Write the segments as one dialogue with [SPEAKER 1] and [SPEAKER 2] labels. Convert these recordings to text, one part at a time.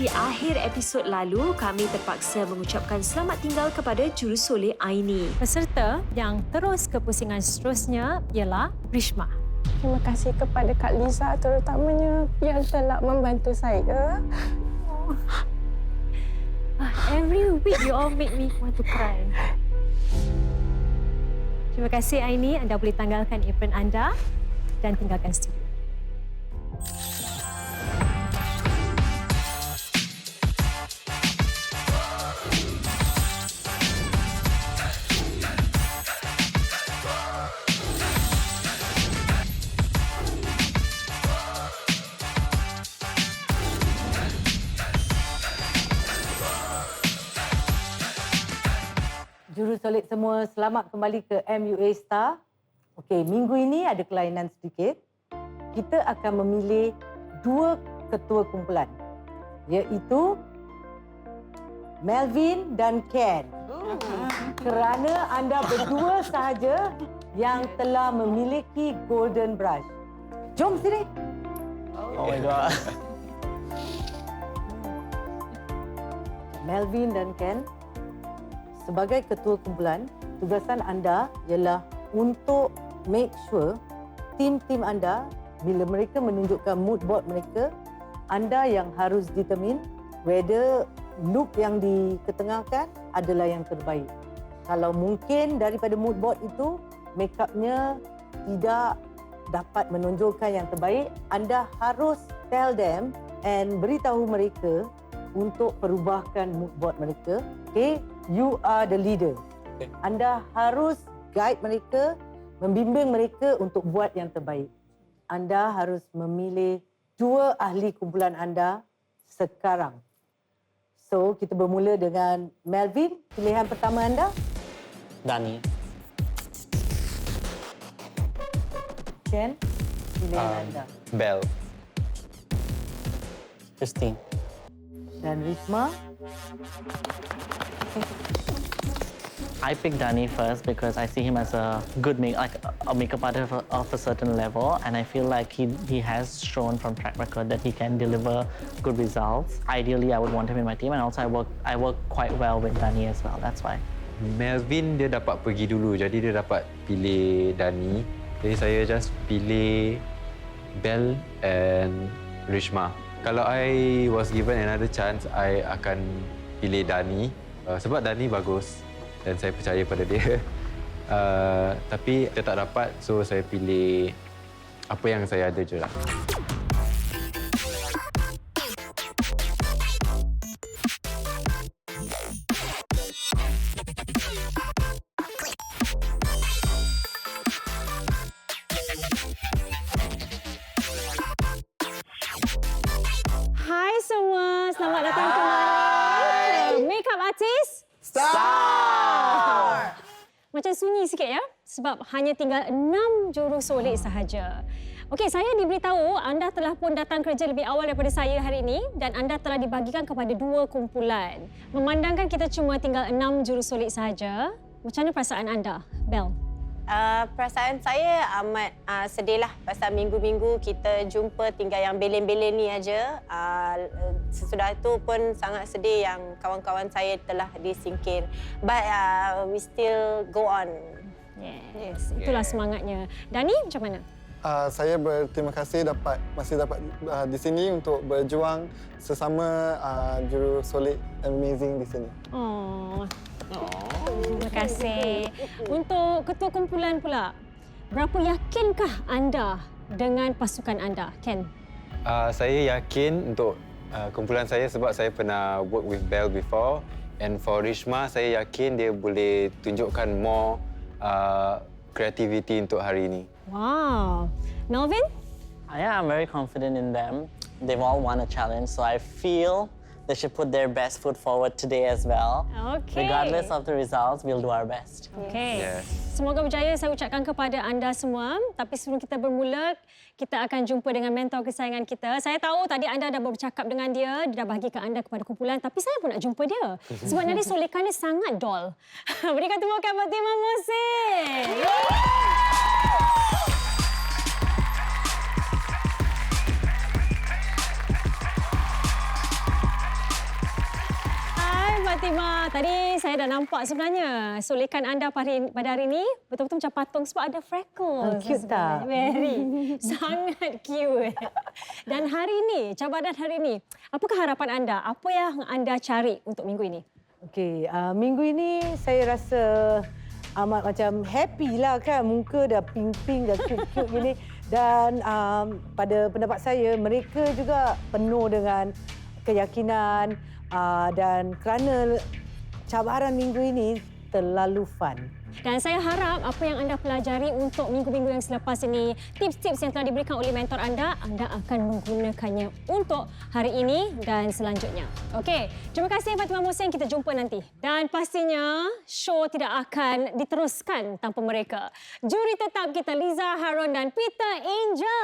[SPEAKER 1] di akhir episod lalu, kami terpaksa mengucapkan selamat tinggal kepada jurusoleh Aini.
[SPEAKER 2] Peserta yang terus ke pusingan seterusnya ialah Rishma.
[SPEAKER 3] Terima kasih kepada Kak Liza terutamanya yang telah membantu saya.
[SPEAKER 2] Every week you all make me want to cry. Terima kasih Aini, anda boleh tanggalkan apron anda dan tinggalkan studio.
[SPEAKER 4] Jurusolek semua, selamat kembali ke MUA Star. Okey, minggu ini ada kelainan sedikit. Kita akan memilih 2 ketua kumpulan, iaitu Melvin dan Ken. Kerana anda berdua sahaja yang telah memiliki Golden Brush. Jom sini.
[SPEAKER 5] Oh my God.
[SPEAKER 4] Melvin dan Ken, sebagai ketua kumpulan, tugasan anda ialah untuk make sure tim-tim anda, bila mereka menunjukkan mood board mereka, anda yang harus determine whether look yang diketengahkan adalah yang terbaik. Kalau mungkin daripada mood board itu, make up-nya tidak dapat menonjolkan yang terbaik, anda harus tell them and beritahu mereka untuk perubahkan mood board mereka. Okay? You are the leader. Okay. Anda harus guide mereka, membimbing mereka untuk buat yang terbaik. Anda harus memilih 2 ahli kumpulan anda sekarang. So, kita bermula dengan Melvin. Pilihan pertama anda?
[SPEAKER 5] Dani.
[SPEAKER 4] Ken, pilihan anda?
[SPEAKER 5] Belle. Christine.
[SPEAKER 4] Dan Rishma?
[SPEAKER 5] I picked Dani first because I see him as a good makeup artist of a certain level, and I feel like he has shown from track record that he can deliver good results. Ideally, I would want him in my team, and also I work quite well with Dani as well. That's why.
[SPEAKER 6] Melvin dia dapat pergi dulu, jadi dia dapat pilih Dani. Jadi saya just pilih Belle and Rishma. Kalau I was given another chance, I akan pilih Dani sebab Dani bagus dan saya percaya pada dia. Tapi dia tak dapat, so saya pilih apa yang saya ada je lah.
[SPEAKER 2] Hai semua, selamat datang kembali. Makeup artist Star. Macam sunyi sikit ya, sebab hanya tinggal 6 jurusolek sahaja. Okey, saya diberitahu anda telah pun datang kerja lebih awal daripada saya hari ini dan anda telah dibagikan kepada 2 kumpulan. Memandangkan kita cuma tinggal 6 jurusolek sahaja, macam mana perasaan anda, Belle?
[SPEAKER 7] Perasaan saya amat sedihlah pasal minggu-minggu kita jumpa tinggal yang belen-belen ni aja. Sesudah itu pun sangat sedih yang kawan-kawan saya telah disingkir. But we still go on.
[SPEAKER 2] Yes, itulah semangatnya. Dani, macam mana?
[SPEAKER 8] Saya berterima kasih masih dapat di sini untuk berjuang sesama jurusolek amazing di sini.
[SPEAKER 2] Terima kasih. Untuk ketua kumpulan pula, berapa yakinkah anda dengan pasukan anda, Ken?
[SPEAKER 6] Saya yakin untuk kumpulan saya sebab saya pernah work with Belle before. And for Rishma, saya yakin dia boleh tunjukkan more creativity untuk hari ini.
[SPEAKER 2] Wow. Melvin?
[SPEAKER 5] Yeah, I'm very confident in them. They've all won a challenge, so I feel they should put their best foot forward today as well.
[SPEAKER 2] Okay.
[SPEAKER 5] Regardless of the results, we'll do our best.
[SPEAKER 2] Okay.
[SPEAKER 6] Yes.
[SPEAKER 2] Semoga berjaya saya ucapkan kepada anda semua. Tapi sebelum kita bermula, kita akan jumpa dengan mentor kesayangan kita. Saya tahu tadi anda dah bercakap dengan dia dah bahagikan anda kepada kumpulan. Tapi saya pun nak jumpa dia. Sebab nadi solekannya sangat doll. Berikan tepukan buat Timah Musin. Fatimah. Tadi saya dah nampak sebenarnya solekan anda pada hari ini betul-betul macam patung sebab ada freckles.
[SPEAKER 4] Cute tak?
[SPEAKER 2] Very. Sangat cute. Dan hari ini, cabaran hari ini, apakah harapan anda? Apa yang anda cari untuk minggu ini?
[SPEAKER 4] Okey, minggu ini saya rasa amat macam happy lah kan. Muka dah pink-pink, dah cute-cute gini. Dan pada pendapat saya, mereka juga penuh dengan keyakinan dan kerana cabaran minggu ini terlalu fun.
[SPEAKER 2] Dan saya harap apa yang anda pelajari untuk minggu-minggu yang selepas ini, tips-tips yang telah diberikan oleh mentor anda akan menggunakannya untuk hari ini dan selanjutnya. Okey, terima kasih Fatimah Mohsin. Kita jumpa nanti. Dan pastinya show tidak akan diteruskan tanpa mereka. Juri tetap kita Liza Harun dan Peter Angel.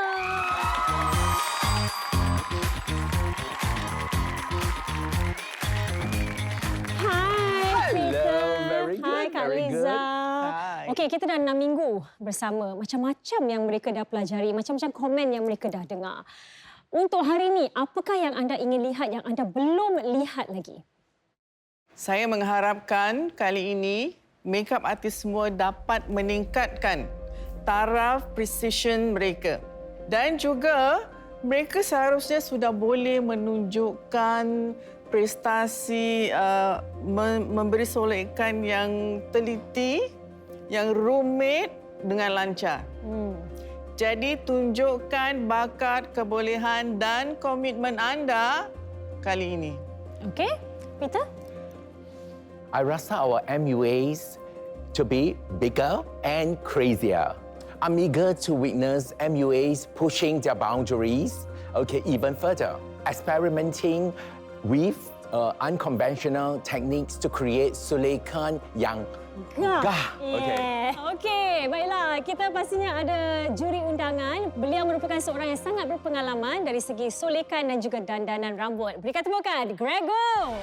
[SPEAKER 2] Okey, kita dah 6 minggu bersama. Macam-macam yang mereka dah pelajari, macam-macam komen yang mereka dah dengar. Untuk hari ini, apakah yang anda ingin lihat yang anda belum lihat lagi?
[SPEAKER 9] Saya mengharapkan kali ini makeup artis semua dapat meningkatkan taraf precision mereka. Dan juga mereka seharusnya sudah boleh menunjukkan prestasi memberi solekan yang teliti, yang rumit dengan lancar. Jadi tunjukkan bakat, kebolehan dan komitmen anda kali ini.
[SPEAKER 2] Okey, Peter?
[SPEAKER 10] I rasa our MUAs to be bigger and crazier. I'm eager to witness MUAs pushing their boundaries, even further, experimenting with unconventional techniques to create solekan yang gah.
[SPEAKER 2] Okey, baiklah. Kita pastinya ada juri undangan. Beliau merupakan seorang yang sangat berpengalaman dari segi solekan dan juga dandanan rambut. Berikan tepukan, Grego!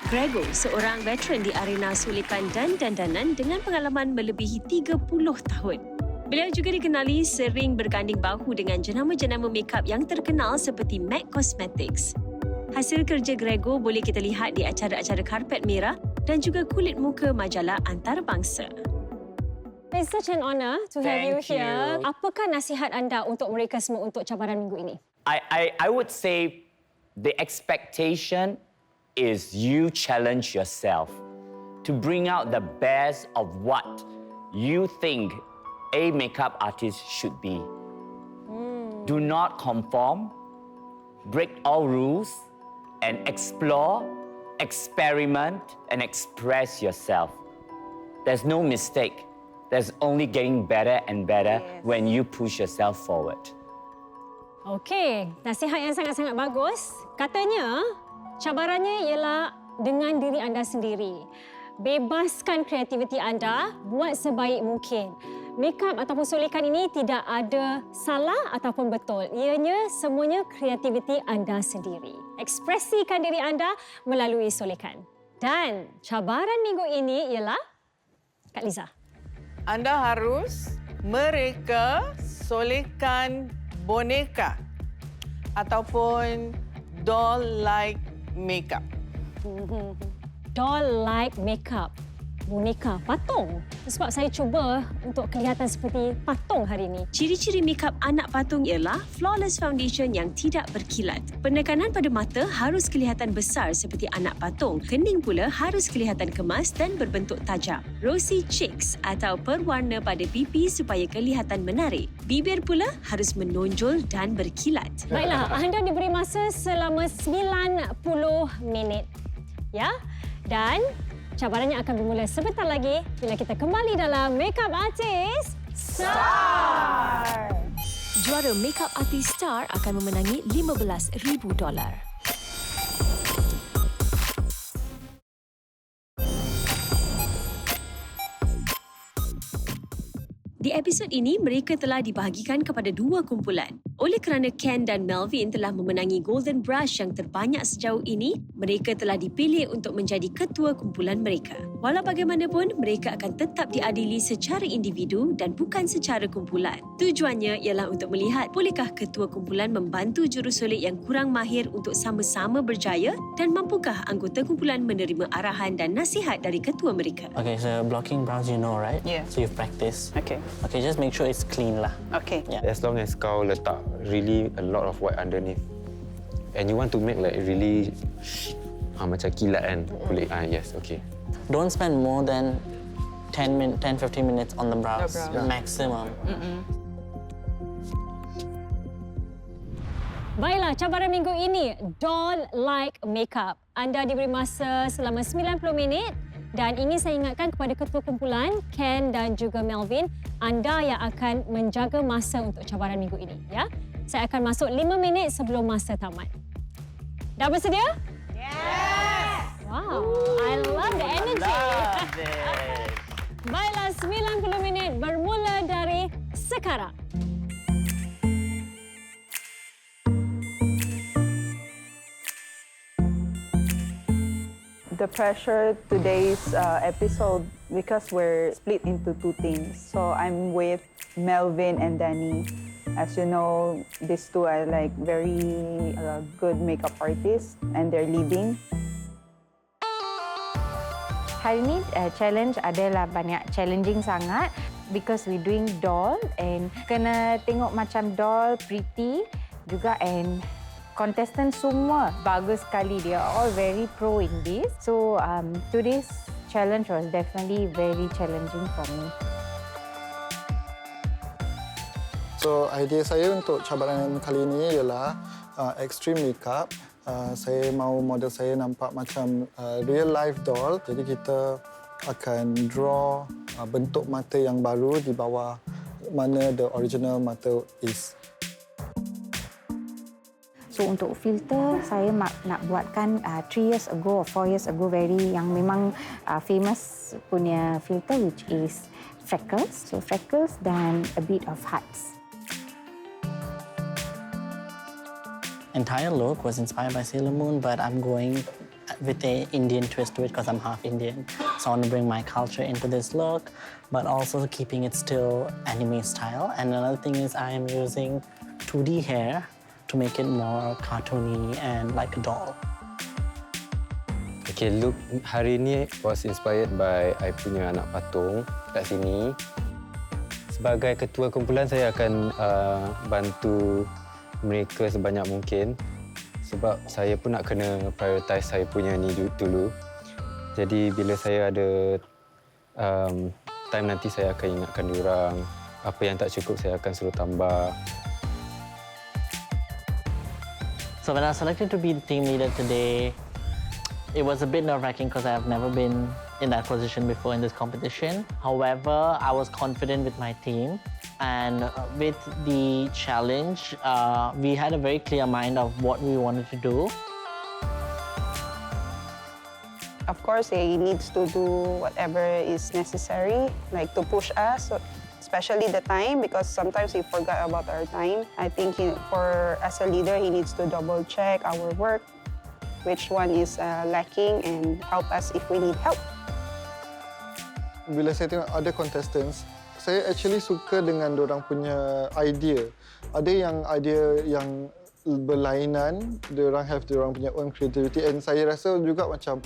[SPEAKER 1] Grego, seorang veteran di arena solekan dan dandanan dengan pengalaman melebihi 30 tahun. Beliau juga dikenali sering berganding bahu dengan jenama-jenama makeup yang terkenal seperti MAC Cosmetics. Hasil kerja Grego boleh kita lihat di acara-acara karpet merah dan juga kulit muka majalah antarabangsa.
[SPEAKER 2] It's such an honor to have you
[SPEAKER 10] Thank
[SPEAKER 2] here.
[SPEAKER 10] you.
[SPEAKER 2] Apakah nasihat anda untuk mereka semua untuk cabaran minggu ini?
[SPEAKER 10] I would say the expectation is you challenge yourself to bring out the best of what you think a makeup artist should be. Do not conform, break all rules, and explore, experiment, and express yourself. There's no mistake. There's only getting better and better when you push yourself forward.
[SPEAKER 2] Okey, nasihat yang sangat-sangat bagus. Katanya, cabarannya ialah dengan diri anda sendiri. Bebaskan kreativiti anda, buat sebaik mungkin. Makeup ataupun solekan ini tidak ada salah ataupun betul. Ianya semuanya kreativiti anda sendiri. Ekspresikan diri anda melalui solekan. Dan cabaran minggu ini ialah Kak Liza.
[SPEAKER 9] Anda harus mereka solekan boneka ataupun doll-like makeup.
[SPEAKER 2] Doll-like makeup. Boneka, patung. Sebab saya cuba untuk kelihatan seperti patung hari ini.
[SPEAKER 1] Ciri-ciri makeup anak patung ialah flawless foundation yang tidak berkilat. Penekanan pada mata harus kelihatan besar seperti anak patung. Kening pula harus kelihatan kemas dan berbentuk tajam. Rosy cheeks atau perwarna pada pipi supaya kelihatan menarik. Bibir pula harus menonjol dan berkilat.
[SPEAKER 2] Baiklah, anda diberi masa selama 90 minit. Ya? Dan cabarannya akan bermula sebentar lagi bila kita kembali dalam Makeup Artist Star.
[SPEAKER 1] Juara Makeup Artist Star akan memenangi $15,000. Di episod ini, mereka telah dibahagikan kepada dua kumpulan. Oleh kerana Ken dan Melvin telah memenangi Golden Brush yang terbanyak sejauh ini, mereka telah dipilih untuk menjadi ketua kumpulan mereka. Walau bagaimanapun, mereka akan tetap diadili secara individu dan bukan secara kumpulan. Tujuannya ialah untuk melihat bolehkah ketua kumpulan membantu jurusolek yang kurang mahir untuk sama-sama berjaya dan mampukah anggota kumpulan menerima arahan dan nasihat dari ketua mereka.
[SPEAKER 5] Okay, so blocking brows you know, right?
[SPEAKER 9] Yeah.
[SPEAKER 5] So you've practiced.
[SPEAKER 9] Okay.
[SPEAKER 5] Okay, just make sure it's clean lah.
[SPEAKER 9] Okay.
[SPEAKER 5] Yeah.
[SPEAKER 6] As long as kau letak really a lot of white underneath and you want to make like really macam kilat kan kulit. Yes, okay.
[SPEAKER 5] Don't spend more than 10-15 minutes on the brows.
[SPEAKER 9] The brows.
[SPEAKER 5] Maximum.
[SPEAKER 2] Baiklah, cabaran minggu ini, doll like makeup. Anda diberi masa selama 90 minit dan ingin saya ingatkan kepada ketua kumpulan, Ken dan juga Melvin, anda yang akan menjaga masa untuk cabaran minggu ini. Ya, saya akan masuk 5 minit sebelum masa tamat. Dah bersedia? Yes! Wow, I love the energy.
[SPEAKER 5] Love it.
[SPEAKER 2] Baiklah, 90 minit bermula dari sekarang.
[SPEAKER 11] The pressure today's episode because we're split into two teams. So I'm with Melvin and Danny. As you know, these two are like very good makeup artists and they're leading.
[SPEAKER 12] Hari ni challenge adalah banyak challenging sangat because we doing doll and kena tengok macam doll pretty juga and contestant semua bagus sekali. They are all very pro in this. So today's challenge was definitely very challenging for me.
[SPEAKER 8] So idea saya untuk cabaran kali ini ialah extreme makeup. Saya mahu model saya nampak macam real life doll. Jadi kita akan draw bentuk mata yang baru di bawah mana the original mata is.
[SPEAKER 12] So untuk filter, saya nak buatkan 3 years ago or 4 years ago yang memang famous punya filter which is freckles. So freckles dan a bit of hearts.
[SPEAKER 5] Entire look was inspired by Sailor Moon, but I'm going with an Indian twist to it because I'm half Indian. So I want to bring my culture into this look, but also keeping it still anime style. And another thing is I am using 2D hair to make it more cartoony and like a doll.
[SPEAKER 6] Okay, look hari ni was inspired by I punya anak patung kat sini. Sebagai ketua kumpulan, saya akan bantu mereka sebanyak mungkin sebab saya pun nak kena prioritize saya punya ni dulu. Jadi bila saya ada time nanti, saya akan ingatkan diorang. Apa yang tak cukup, saya akan suruh tambah.
[SPEAKER 5] So when I was selected to be the team leader today, it was a bit nerve-wracking because I have never been in that position before in this competition. However, I was confident with my team. And with the challenge, we had a very clear mind of what we wanted to do.
[SPEAKER 11] Of course, he needs to do whatever is necessary, like to push us, especially the time, because sometimes we forgot about our time. I think as a leader, he needs to double check our work, which one is lacking, and help us if we need help.
[SPEAKER 8] Bila saya tengok ada contestants, saya actually suka dengan diorang punya idea. Ada yang idea yang berlainan, diorang have diorang punya own creativity, and saya rasa juga macam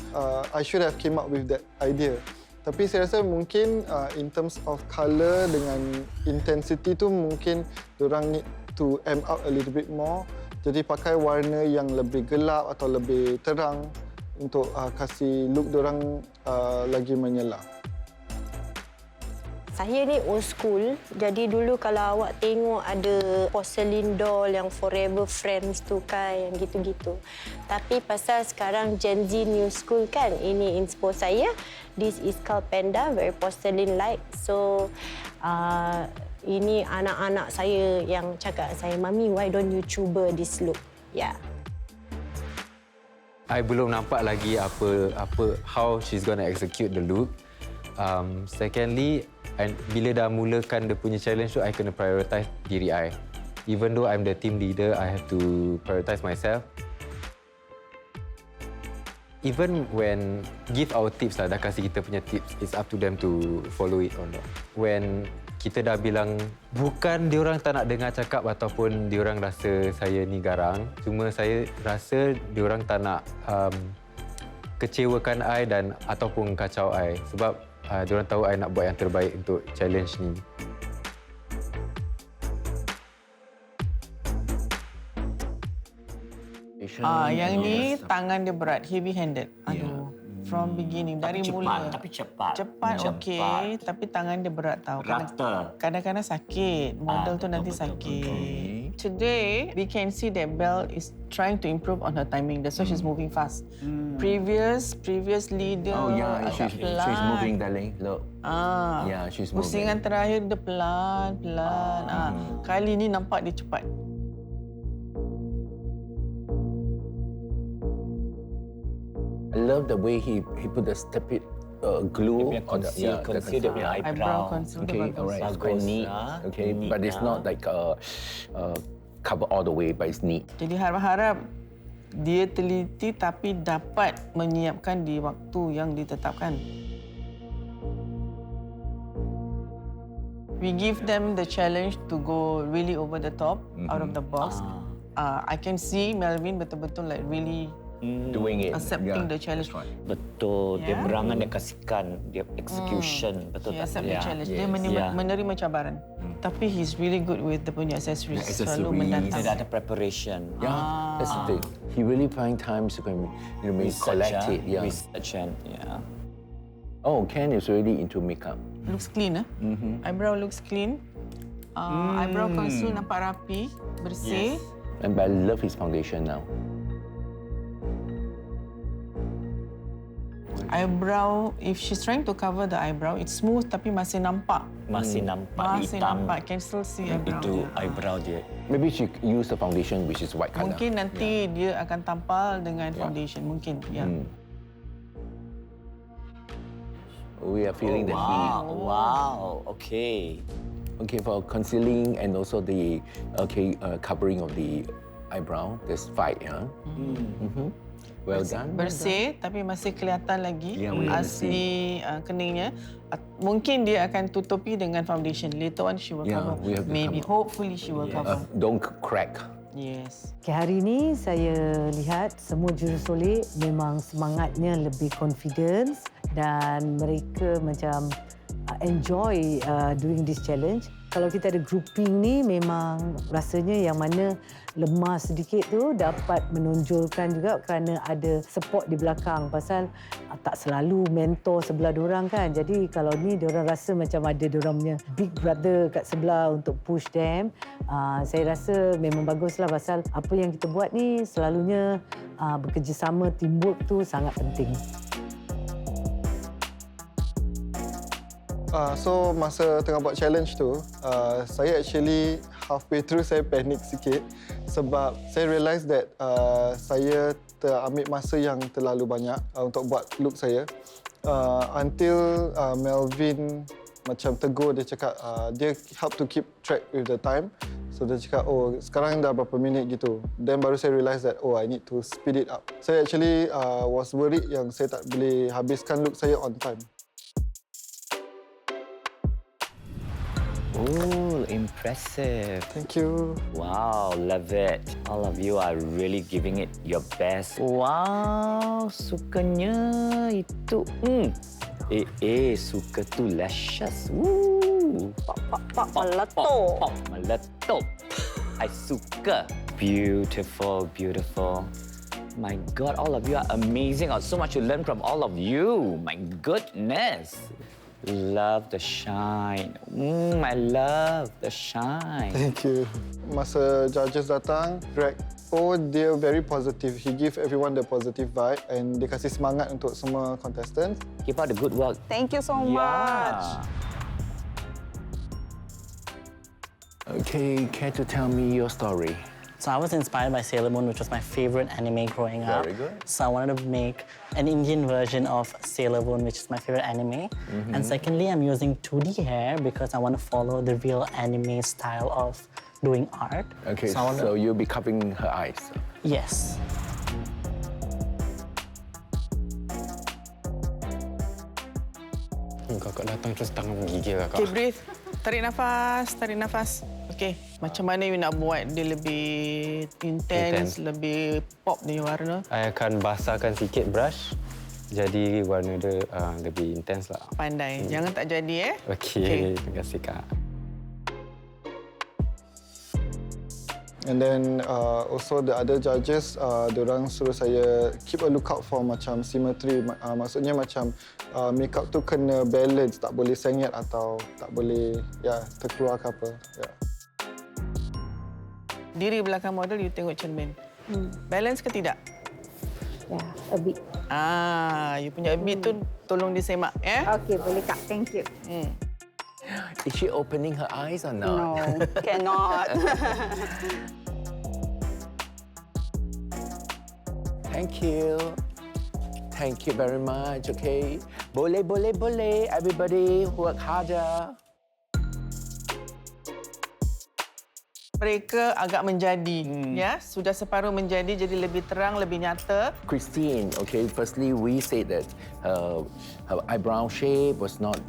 [SPEAKER 8] I should have came up with that idea. Tapi saya rasa mungkin in terms of colour dengan intensity tu mungkin diorang need to amp up a little bit more. Jadi pakai warna yang lebih gelap atau lebih terang untuk kasih look diorang lagi menyala.
[SPEAKER 7] Saya ni old school, jadi dulu kalau awak tengok ada porcelain doll yang forever friends tu kan, yang gitu-gitu. Tapi pasal sekarang Gen Z new school kan, ini inspo saya. This is called Panda, very porcelain-like. So, ini anak-anak saya yang cakap saya, Mami, why don't you cuba this look? Yeah.
[SPEAKER 6] I belum nampak lagi how she's gonna execute the look. Secondly, bila dah mulakan dia punya challenge tu, I kena prioritize diri I. Even though I'm the team leader, I have to prioritize myself. Even when give our tips lah, dah kasih kita punya tips, it's up to them to follow it or not. When kita dah bilang, bukan diorang tak nak dengar cakap ataupun diorang rasa saya ni garang, cuma saya rasa diorang tak nak kecewakan I dan ataupun kacau I. Sebab diorang tahu I nak buat yang terbaik untuk challenge ni.
[SPEAKER 9] Yang ni tangan dia berat, heavy-handed. Aduh, from beginning, dari mula.
[SPEAKER 10] Tapi cepat.
[SPEAKER 9] Cepat, okey. Tapi tangan dia berat tau.
[SPEAKER 10] Rata.
[SPEAKER 9] Kadang-kadang sakit. Model tu nanti sakit. Today, we can see that Belle is trying to improve on her timing. That's why she's moving fast. Previous leader agak pelan.
[SPEAKER 13] She's moving, darling. Look. Yeah, she's moving.
[SPEAKER 9] Pusingan terakhir dia pelan-pelan. Kali ni nampak dia cepat.
[SPEAKER 13] I love the way he put the stupid glue on the
[SPEAKER 10] conceal the eyebrow.
[SPEAKER 13] Okay, all right, it's quite neat. Okay, but it's not like cover all the way, but it's neat.
[SPEAKER 9] Jadi harap-harap dia teliti tapi dapat menyiapkan di waktu yang ditetapkan. We give them the challenge to go really over the top, out of the box. I can see Melvin betul-betul like really
[SPEAKER 13] doing it,
[SPEAKER 9] accepting the challenge.
[SPEAKER 10] Betul, dia berangan, dia kasihkan, dia execution, betul
[SPEAKER 9] He
[SPEAKER 10] tak?
[SPEAKER 9] accept the challenge. Dia menerima cabaran. Tapi he's really good with the punya accessories. Selalu mendatang.
[SPEAKER 10] Dia ada preparation.
[SPEAKER 13] That's the thing. He really find times to collect it.
[SPEAKER 10] Research and
[SPEAKER 13] Oh, Ken is really into makeup.
[SPEAKER 9] Looks clean, Eyebrow looks clean. Eyebrow conceal nampak rapi, bersih.
[SPEAKER 13] And I love his foundation now.
[SPEAKER 9] Eyebrow, if she's trying to cover the eyebrow, it's smooth tapi masih nampak.
[SPEAKER 10] Masih nampak
[SPEAKER 9] Masih
[SPEAKER 10] hitam.
[SPEAKER 9] nampak, can still see eyebrow.
[SPEAKER 10] Itu eyebrow dia.
[SPEAKER 13] Maybe she use the foundation which is white color.
[SPEAKER 9] Mungkin nanti dia akan tampal dengan foundation, mungkin.
[SPEAKER 13] We are feeling the heat.
[SPEAKER 10] Wow, okay.
[SPEAKER 13] Okay, for concealing and also the covering of the eyebrow, there's 5, Well done.
[SPEAKER 9] Bersih tapi masih kelihatan lagi asli keningnya. Mungkin dia akan tutupi dengan foundation. Later on she will cover. Maybe, hopefully she will cover.
[SPEAKER 13] Don't crack.
[SPEAKER 9] Yes.
[SPEAKER 4] Okay, hari ini saya lihat semua jurusolek memang semangatnya lebih confidence dan mereka macam enjoy doing this challenge. Kalau kita ada grouping ni memang rasanya yang mana lemah sedikit tu dapat menonjolkan juga kerana ada support di belakang pasal tak selalu mentor sebelah diorang kan. Jadi kalau ni diorang rasa macam ada diorang punya big brother kat sebelah untuk push them. Saya rasa memang baguslah pasal apa yang kita buat ni selalunya bekerjasama, teamwork tu sangat penting.
[SPEAKER 8] So masa tengah buat challenge tu, saya actually halfway through saya panic sikit sebab saya realise that saya terambil masa yang terlalu banyak untuk buat look saya. Until Melvin macam tegur, dia cakap dia help to keep track with the time. So dia cakap, oh sekarang dah berapa minit gitu. Then baru saya realise that, oh I need to speed it up. Saya actually was worried yang saya tak boleh habiskan look saya on time.
[SPEAKER 10] Oh, impressive.
[SPEAKER 8] Thank you.
[SPEAKER 10] Wow, love it. All of you are really giving it your best. Wow, sukanya itu. Suka tu luscious.
[SPEAKER 7] Pak meletup.
[SPEAKER 10] Meletup. I suka. Beautiful, beautiful. My God, all of you are amazing. So much to learn from all of you. My goodness. Love the shine. I love the shine.
[SPEAKER 8] Thank you. Masa judges datang, Greg, dia very positive. He give everyone the positive vibe and dia kasih semangat untuk semua contestants.
[SPEAKER 10] Keep up the good work.
[SPEAKER 11] Thank you so much.
[SPEAKER 13] Okay, care to tell me your story?
[SPEAKER 5] So I was inspired by Sailor Moon, which was my favorite anime growing up.
[SPEAKER 13] Very good.
[SPEAKER 5] So I wanted to make an Indian version of Sailor Moon, which is my favorite anime. And secondly, I'm using 2D hair because I want to follow the real anime style of doing art.
[SPEAKER 13] Okay,
[SPEAKER 5] I wanna-
[SPEAKER 13] so you'll be covering her eyes.
[SPEAKER 5] Yes.
[SPEAKER 6] Kakak datang terus tangan menggigil kakak.
[SPEAKER 9] Okay, breathe. Tarik nafas, tarik nafas. Okay, macam mana you nak buat dia lebih intense, lebih pop dia warna?
[SPEAKER 6] Saya akan basahkan sikit brush. Jadi warna dia lebih intens lah.
[SPEAKER 9] Pandai. Jangan tak jadi,
[SPEAKER 6] Okey, terima kasih Kak.
[SPEAKER 8] And then also the other judges, diorang suruh saya keep a lookout for macam symmetry. Maksudnya macam makeup tu kena balance, tak boleh sengit atau tak boleh terkeluar ke apa.
[SPEAKER 9] Diri belakang model, you tengok cermin. Balance ke tidak?
[SPEAKER 12] Ya, a bit.
[SPEAKER 9] You punya a bit tu tolong disemak,
[SPEAKER 12] Okey, boleh Kak. Thank you.
[SPEAKER 13] Is she opening her eyes or not?
[SPEAKER 11] No, cannot.
[SPEAKER 13] Thank you. Thank you very much, okay? Boleh, boleh, boleh. Everybody work harder.
[SPEAKER 9] Mereka agak menjadi, sudah separuh menjadi, jadi lebih terang, lebih nyata.
[SPEAKER 13] Christine, okay, firstly, we said that her eyebrow shape was not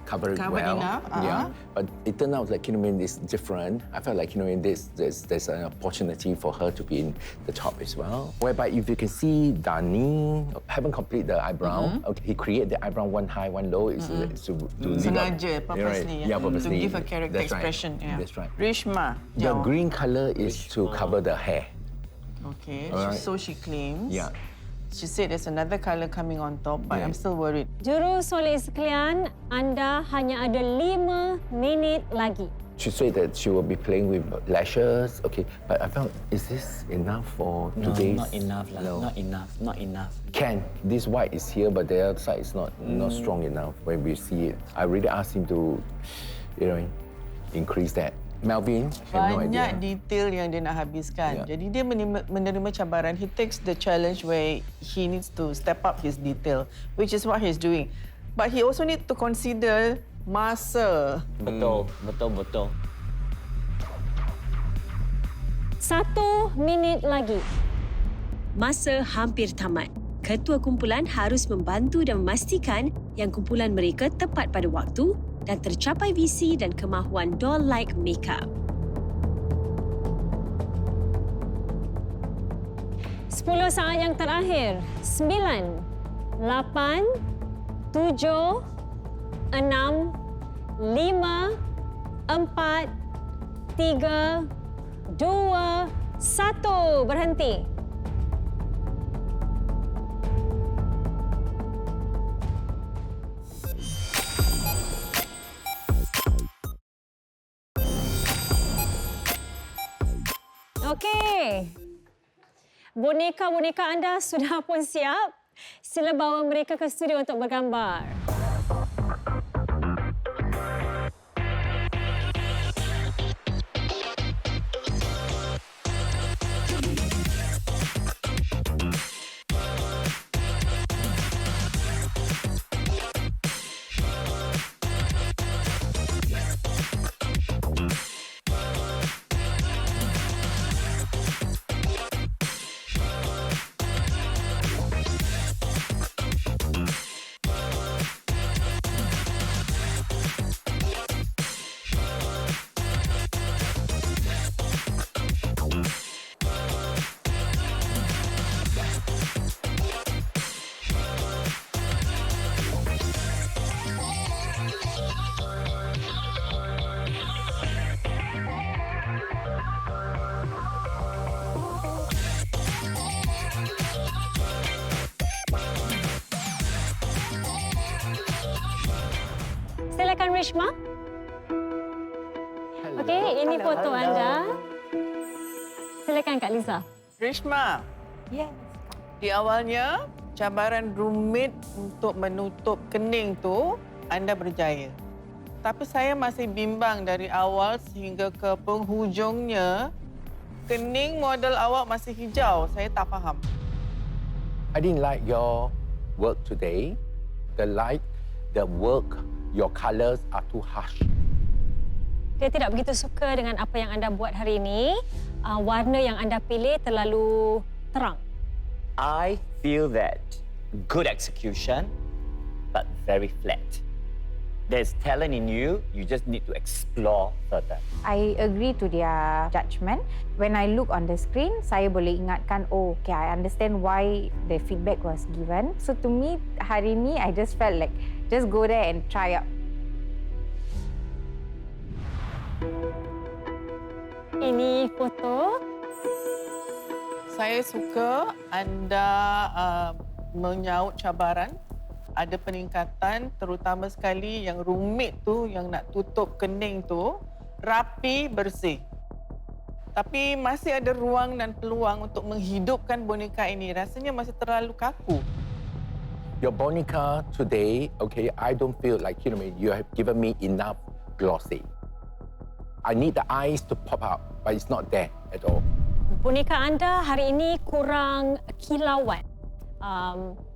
[SPEAKER 13] covered well.
[SPEAKER 9] enough.
[SPEAKER 13] Yeah, but it turned out like, it's different. I felt like, there's an opportunity for her to be in the top as well. Whereby if you can see Dani haven't completed the eyebrow. Okay, he created the eyebrow one high, one low. Is to leave out-
[SPEAKER 9] Sengaja, purposely.
[SPEAKER 13] Yeah, purposely.
[SPEAKER 9] To give a character
[SPEAKER 13] That's right.
[SPEAKER 9] expression. Yeah.
[SPEAKER 13] That's right.
[SPEAKER 9] Rishma.
[SPEAKER 13] The green color is to cover the hair.
[SPEAKER 9] Okay,
[SPEAKER 13] Alright.
[SPEAKER 9] so she claims.
[SPEAKER 13] Yeah.
[SPEAKER 9] She said there's another colour coming on top, but I'm still worried.
[SPEAKER 2] Juru solek sekalian, anda hanya ada 5 minit lagi.
[SPEAKER 13] She said that she will be playing with lashes. Okay, but I felt, is this enough for
[SPEAKER 10] No,
[SPEAKER 13] today's?
[SPEAKER 10] not enough lah.
[SPEAKER 13] No.
[SPEAKER 10] Not enough. Not enough.
[SPEAKER 13] Can this white is here, but the other side is not strong enough when we see it. I really asked him to, increase that. Melvin, I have no idea.
[SPEAKER 9] Banyak detail yang dia nak habiskan.
[SPEAKER 13] Yeah.
[SPEAKER 9] Jadi dia menerima cabaran. He takes the challenge where he needs to step up his detail, which is what he's doing. But he also need to consider masa.
[SPEAKER 10] Betul, betul, betul.
[SPEAKER 2] 1 minit lagi.
[SPEAKER 1] Masa hampir tamat. Ketua kumpulan harus membantu dan memastikan yang kumpulan mereka tepat pada waktu dan tercapai visi dan kemahuan doll-like makeup.
[SPEAKER 2] 10 saat yang terakhir. 9, 8, 7, 6, 5, 4, 3, 2, 1. Berhenti. Okey. Boneka-boneka anda sudah pun siap. Sila bawa mereka ke studio untuk bergambar. Silakan Rishma. Okey, ini foto anda. Silakan Kak Liza.
[SPEAKER 9] Rishma.
[SPEAKER 12] Yes.
[SPEAKER 9] Di awalnya, cabaran rumit untuk menutup kening tu, anda berjaya. Tapi saya masih bimbang dari awal sehingga ke penghujungnya, kening model awak masih hijau. Saya tak faham.
[SPEAKER 13] I didn't like your work today. The light, the work, your colors are too harsh.
[SPEAKER 2] Dia tidak begitu suka dengan apa yang anda buat hari ini. Warna yang anda pilih terlalu terang.
[SPEAKER 10] I feel that good execution, but very flat. There's talent in you, you just need to explore further.
[SPEAKER 12] I agree to their judgement. When I look on the screen, saya boleh ingatkan, oh, okay, I understand why the feedback was given. So to me, hari ni, I just felt like, just go there and try out.
[SPEAKER 2] Ini foto.
[SPEAKER 9] Saya suka anda menyaut cabaran. Ada peningkatan, terutama sekali yang rumit tu, yang nak tutup kening tu, rapi, bersih. Tapi masih ada ruang dan peluang untuk menghidupkan boneka ini. Rasanya masih terlalu kaku.
[SPEAKER 13] Your boneka today, okay, I don't feel like, you have given me enough glossy. I need the eyes to pop out, but it's not there at all.
[SPEAKER 2] Boneka anda hari ini kurang kilauan.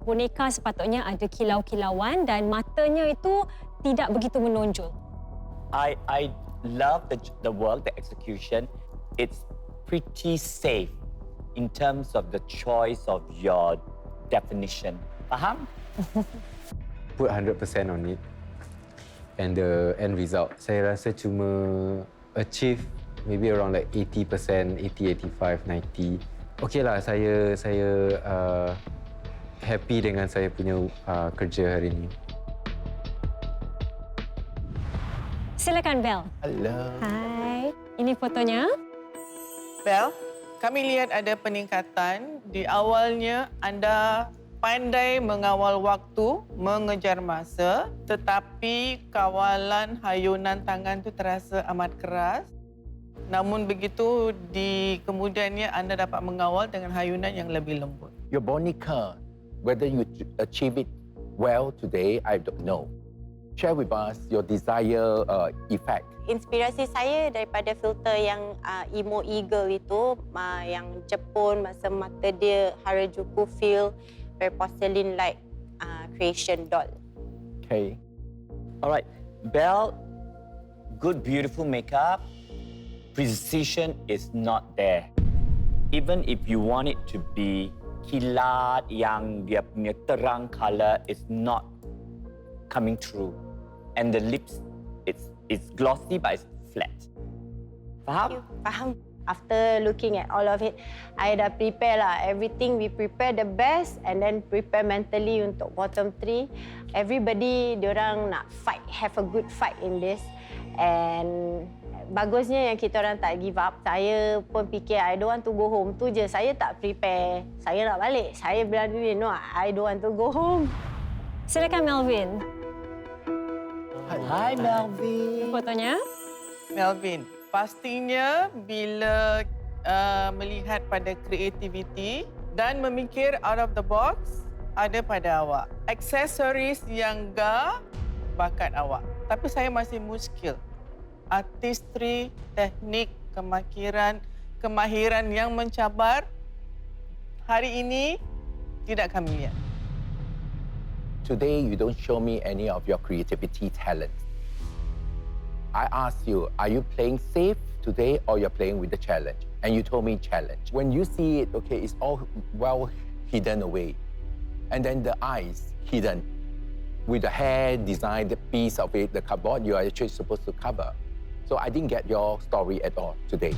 [SPEAKER 2] Boneka sepatutnya ada kilau-kilauan dan matanya itu tidak begitu menonjol.
[SPEAKER 10] I love the work, the execution. It's pretty safe in terms of the choice of your definition. Faham?
[SPEAKER 6] Put 100% on it. And the end result, saya rasa cuma achieve maybe around like 80%, 80, 85, 90. Okay lah, saya happy dengan saya punya kerja hari ini.
[SPEAKER 2] Silakan Bel.
[SPEAKER 13] Hello.
[SPEAKER 2] Hai. Ini fotonya.
[SPEAKER 9] Bel, kami lihat ada peningkatan. Di awalnya anda pandai mengawal waktu, mengejar masa, tetapi kawalan hayunan tangan itu terasa amat keras. Namun begitu, di kemudiannya anda dapat mengawal dengan hayunan yang lebih lembut.
[SPEAKER 13] Your boneka, whether you achieve it well today, I don't know. Share with us your desire effect.
[SPEAKER 7] Inspirasi saya daripada filter yang Emo Eagle itu, yang Jepun, masa mata dia Harajuku feel very porcelain-like creation doll.
[SPEAKER 13] Okay.
[SPEAKER 10] All right, Belle, good, beautiful makeup. Precision is not there. Even if you want it to be kilat yang dia punya terang color, it's not coming through. And the lips, it's glossy but it's flat. Faham?
[SPEAKER 7] Faham. After looking at all of it, I dah prepare lah. Everything we prepare the best and then prepare mentally untuk bottom 3. Everybody, diorang nak fight, have a good fight in this. And bagusnya yang kita orang tak give up. Saya pun fikir, I don't want to go home. Tu je, saya tak prepare. Saya nak balik. Saya bilang dulu, no, I don't want to go home.
[SPEAKER 2] Silakan Melvin.
[SPEAKER 10] Hai Melvin.
[SPEAKER 2] Fotonya.
[SPEAKER 9] Melvin, pastinya bila melihat pada kreativiti dan memikir out of the box, ada pada awak. Aksesoris yang bakat awak. Tapi saya masih muskil. Artistry, teknik, kemahiran yang mencabar, hari ini tidak kami lihat.
[SPEAKER 13] Today, you don't show me any of your creativity talent. I asked you, are you playing safe today or you're playing with the challenge? And you told me challenge. When you see it, okay, it's all well hidden away. And then the eyes hidden. With the hair design, the piece of it, the cardboard, you are actually supposed to cover. So I didn't get your story at all today.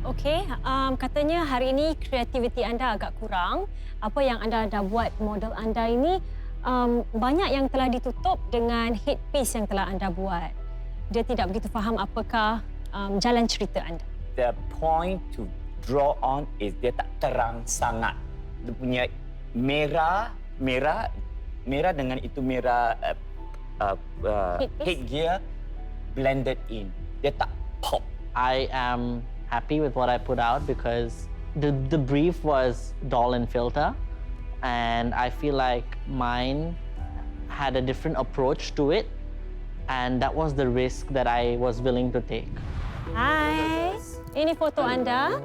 [SPEAKER 2] Okey, katanya hari ini kreativiti anda agak kurang. Apa yang anda dah buat model anda ini banyak yang telah ditutup dengan headpiece yang telah anda buat. Dia tidak begitu faham apakah jalan cerita anda.
[SPEAKER 10] The point to draw on is dia tak terang sangat. Dia punya merah dengan itu merah headgear blended in. Dia tak pop.
[SPEAKER 5] I am happy with what I put out because the brief was doll and filter, and I feel like mine had a different approach to it, and that was the risk that I was willing to take.
[SPEAKER 2] Hai, ini foto anda.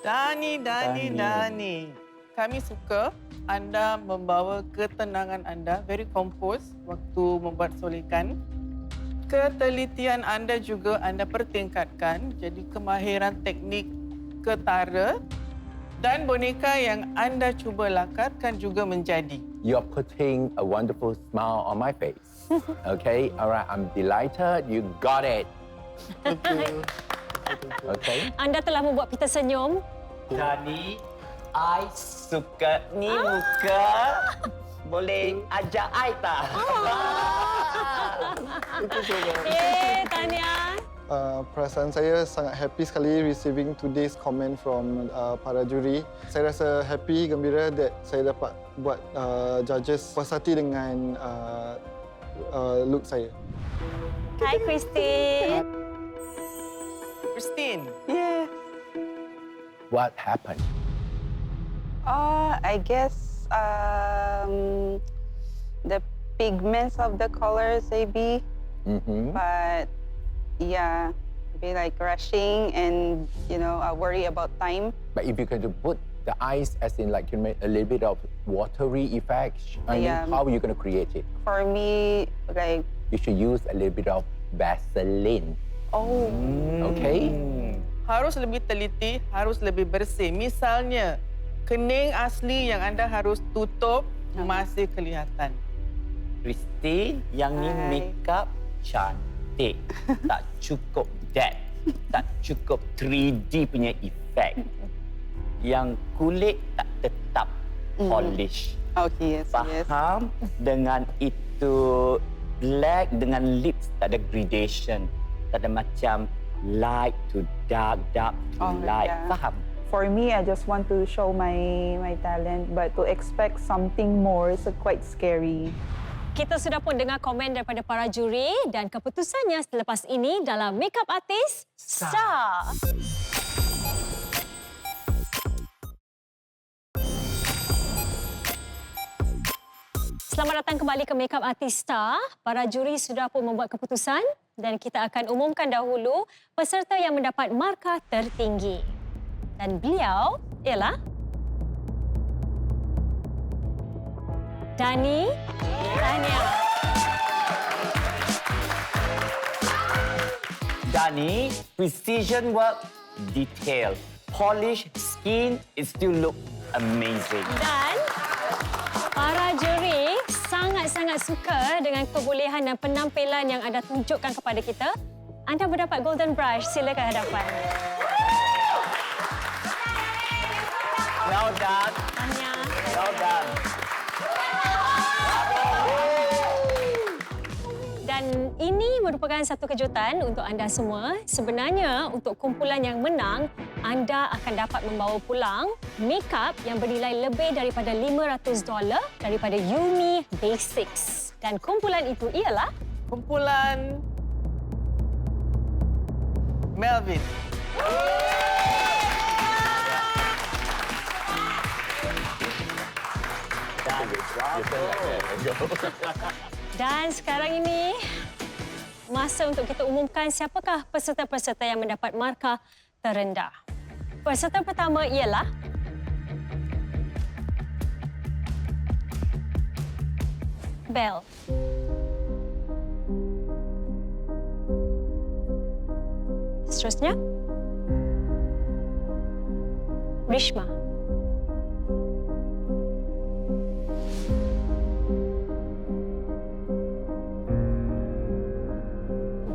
[SPEAKER 9] Dani. Kami suka anda membawa ketenangan anda, very composed waktu membuat solikan. ketelitian anda juga anda pertingkatkan, jadi kemahiran teknik ketara dan boneka yang anda cuba lakarkan juga menjadi.
[SPEAKER 13] You're putting a wonderful smile on my face. Okay, all right, I'm delighted. You got it. Okay.
[SPEAKER 2] Anda telah membuat kita senyum.
[SPEAKER 10] Dani, I suka ni muka. Boleh ajak I tak?
[SPEAKER 2] Tahniah.
[SPEAKER 8] Perasaan saya sangat happy sekali receiving today's comment from para juri. Saya rasa happy, gembira that saya dapat buat judges puas hati dengan look saya.
[SPEAKER 2] Hai Christine.
[SPEAKER 9] Christine.
[SPEAKER 11] Yeah.
[SPEAKER 13] What happened?
[SPEAKER 11] I guess the pigments of the colors maybe, but yeah, maybe like rushing and I worry about time.
[SPEAKER 13] But if you can put the eyes as in like you make a little bit of watery effect, how are you going to create it?
[SPEAKER 11] For me, like
[SPEAKER 13] You should use a little bit of Vaseline.
[SPEAKER 11] Oh.
[SPEAKER 13] Okay?
[SPEAKER 9] Harus lebih teliti, harus lebih bersih. Misalnya, kening asli yang anda harus tutup masih kelihatan.
[SPEAKER 10] Christine, yang ni makeup cantik. Tak cukup depth. Tak cukup 3D punya effect. Yang kulit tak tetap polish.
[SPEAKER 11] Okay, yes,
[SPEAKER 10] Faham? Dengan itu black dengan lips tak ada gradation. Tak ada macam light to dark, dark to light.
[SPEAKER 11] Yeah.
[SPEAKER 10] Faham?
[SPEAKER 11] For me, I just want to show my talent, but to expect something more is quite scary.
[SPEAKER 2] Kita sudah pun dengar komen daripada para juri dan keputusannya selepas ini dalam Makeup Artist Star. Selamat datang kembali ke Makeup Artist Star. Para juri sudah pun membuat keputusan dan kita akan umumkan dahulu peserta yang mendapat markah tertinggi. Dan beliau ialah Dani. Tahniah.
[SPEAKER 10] Dani, precision work, detail, polish skin, it still look amazing.
[SPEAKER 2] Dan para juri sangat-sangat suka dengan kebolehan dan penampilan yang anda tunjukkan kepada kita. Anda mendapat Golden Brush. Silakan hadapan.
[SPEAKER 10] Well done.
[SPEAKER 2] Tahniah.
[SPEAKER 10] Well done.
[SPEAKER 2] Dan ini merupakan satu kejutan untuk anda semua. Sebenarnya untuk kumpulan yang menang, anda akan dapat membawa pulang makeup yang bernilai lebih daripada $500 daripada Yumi Basics. Dan kumpulan itu ialah
[SPEAKER 9] kumpulan Melvin.
[SPEAKER 2] Dan sekarang ini masa untuk kita umumkan siapakah peserta-peserta yang mendapat markah terendah. Peserta pertama ialah Belle. Seterusnya Rishma.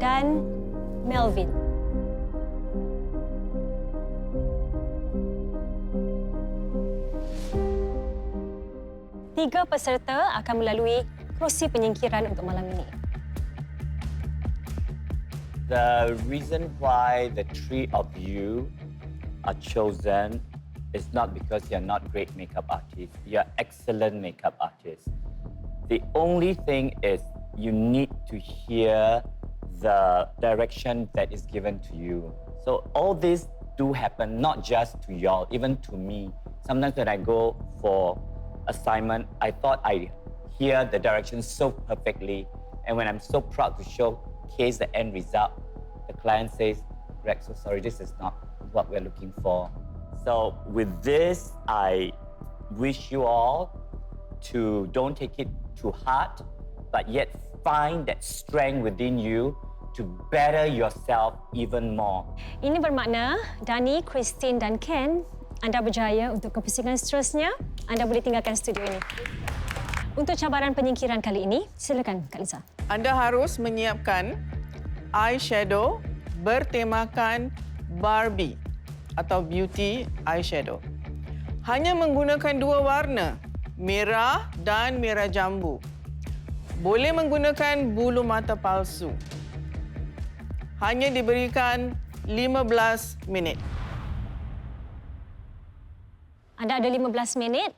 [SPEAKER 2] Dan Melvin. Tiga peserta akan melalui kerusi penyingkiran untuk malam ini.
[SPEAKER 10] The reason why the three of you are chosen is not because you're not great makeup artists. You're excellent makeup artists. The only thing is you need to hear the direction that is given to you. So all this do happen, not just to y'all, even to me. Sometimes when I go for assignment, I thought I hear the directions so perfectly. And when I'm so proud to showcase the end result, the client says, Greg, so sorry, this is not what we're looking for. So with this, I wish you all to don't take it too hard, but yet find that strength within you to better yourself even more.
[SPEAKER 2] Ini bermakna Dani, Christine dan Ken, anda berjaya untuk kepusingan seterusnya. Anda boleh tinggalkan studio ini. Untuk cabaran penyingkiran kali ini, silakan Kak Liza.
[SPEAKER 9] Anda harus menyiapkan eyeshadow bertemakan Barbie atau beauty eyeshadow. Hanya menggunakan 2 warna, merah dan merah jambu. Boleh menggunakan bulu mata palsu. Hanya diberikan 15 minit.
[SPEAKER 2] Anda ada 15 minit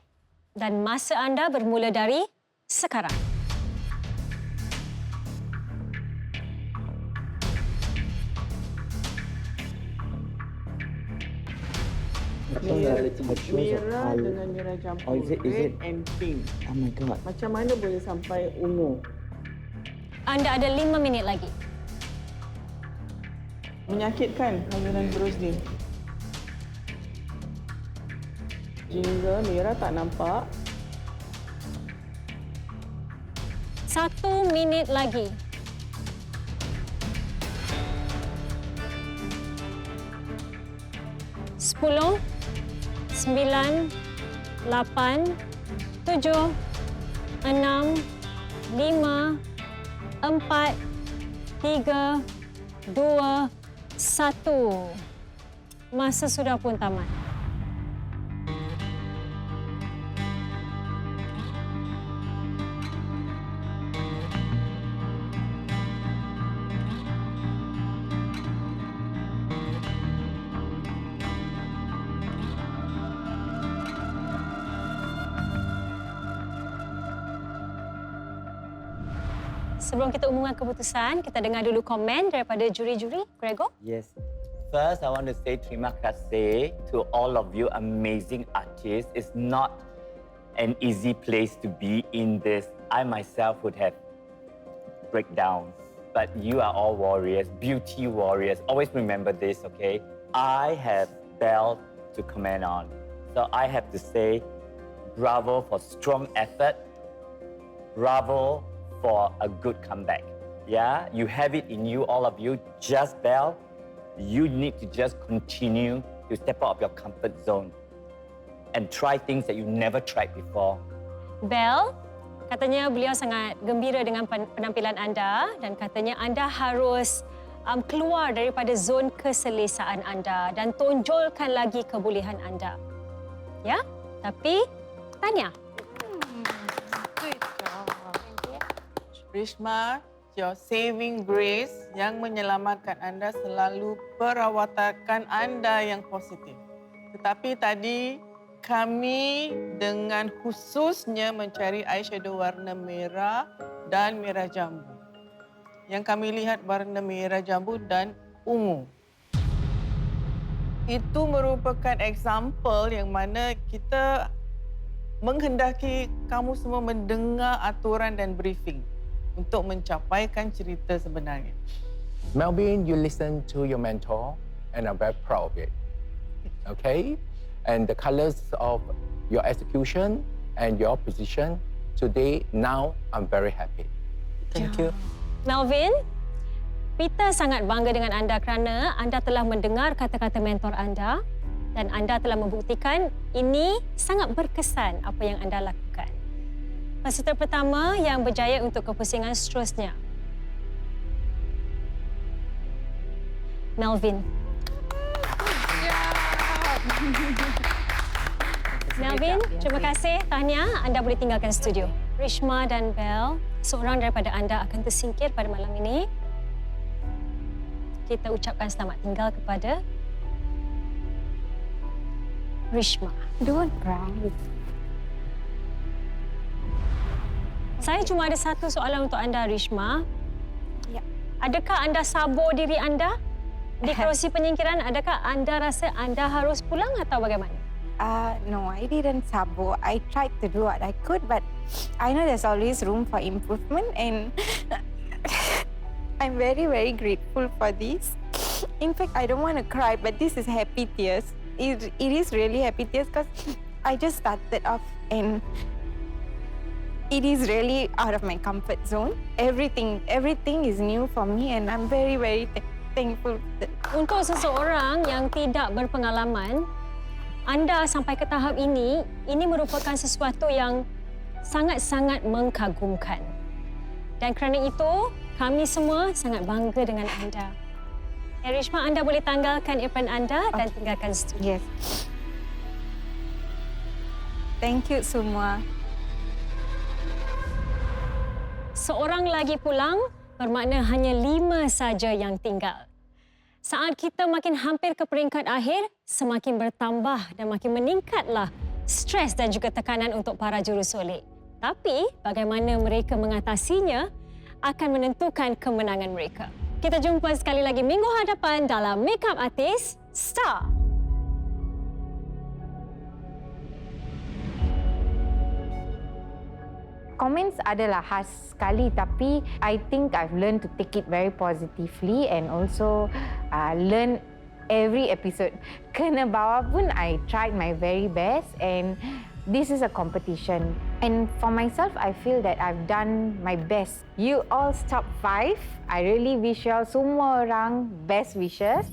[SPEAKER 2] dan masa anda bermula dari sekarang.
[SPEAKER 9] Merah dengan merah jambu, red and pink.
[SPEAKER 10] Oh my God.
[SPEAKER 9] Macam mana boleh sampai ungu?
[SPEAKER 2] Anda ada 5 minit lagi.
[SPEAKER 9] Menyakitkan aliran berus dia. Jingga merah tak nampak.
[SPEAKER 2] 1 minit lagi. 10, 9, 8, 7, 6, 5, 4, 3, 2, 1. Masa sudah pun tamat. Sebelum kita umumkan keputusan, kita dengar dulu komen daripada juri-juri. Gregor?
[SPEAKER 10] Yes. First, I want to say terima kasih to all of you amazing artists. It's not an easy place to be in this. I myself would have breakdowns. But you are all warriors, beauty warriors. Always remember this, okay? I have Belle to comment on. So I have to say, bravo for strong effort. Bravo for a good comeback. Yeah, you have it in you, all of you. Just Belle, you need to just continue to step out of your comfort zone and try things that you never tried before.
[SPEAKER 2] Belle, katanya beliau sangat gembira dengan penampilan anda dan katanya anda harus keluar daripada zon keselesaan anda dan tonjolkan lagi kebolehan anda. Ya, tapi Tanya.
[SPEAKER 9] Rishma, your saving grace yang menyelamatkan anda selalu perawatan anda yang positif. Tetapi tadi kami dengan khususnya mencari eyeshadow warna merah dan merah jambu. Yang kami lihat warna merah jambu dan ungu. Itu merupakan example yang mana kita menghendaki kamu semua mendengar aturan dan briefing untuk mencapaikan cerita sebenarnya.
[SPEAKER 13] Melvin, you listen to your mentor and I'm very proud of it. Okay? And the colors of your execution and your position today, now I'm very happy.
[SPEAKER 10] Thank you.
[SPEAKER 2] Melvin, Peter sangat bangga dengan anda kerana anda telah mendengar kata-kata mentor anda dan anda telah membuktikan ini sangat berkesan apa yang anda lakukan. Peserta pertama yang berjaya untuk kepusingan seterusnya. Melvin. Melvin, terima kasih. Tahniah, anda boleh tinggalkan studio. Rishma dan Belle, seorang daripada anda akan tersingkir pada malam ini. Kita ucapkan selamat tinggal kepada Rishma.
[SPEAKER 12] Don't cry.
[SPEAKER 2] Saya cuma ada satu soalan untuk anda, Rishma.
[SPEAKER 12] Ya.
[SPEAKER 2] Adakah anda sabur diri anda di kerusi penyingkiran? Adakah anda rasa anda harus pulang atau bagaimana?
[SPEAKER 12] No, I didn't sabo. I tried to do what I could, but I know there's always room for improvement and I'm very, very grateful for this. In fact, I don't want to cry, but this is happy tears. It is really happy tears because I just started off and It is really out of my comfort zone. Everything is new for me and I'm very, very thankful.
[SPEAKER 2] Untuk seseorang yang tidak berpengalaman, anda sampai ke tahap ini merupakan sesuatu yang sangat-sangat mengagumkan. Dan kerana itu, kami semua sangat bangga dengan anda. Rishma, anda boleh tanggalkan apron anda dan tinggalkan studio.
[SPEAKER 12] Yes. Thank you semua.
[SPEAKER 2] Seorang lagi pulang bermakna hanya 5 saja yang tinggal. Saat kita makin hampir ke peringkat akhir, semakin bertambah dan makin meningkatlah stres dan juga tekanan untuk para jurusolek. Tapi bagaimana mereka mengatasinya akan menentukan kemenangan mereka. Kita jumpa sekali lagi minggu hadapan dalam Makeup Artist Star.
[SPEAKER 12] Comments adalah khas sekali tapi I think I've learned to take it very positively and also learn every episode. Kena bawa pun I tried my very best and this is a competition. And for myself, I feel that I've done my best. You all top 5. I really wish you all semua orang best wishes.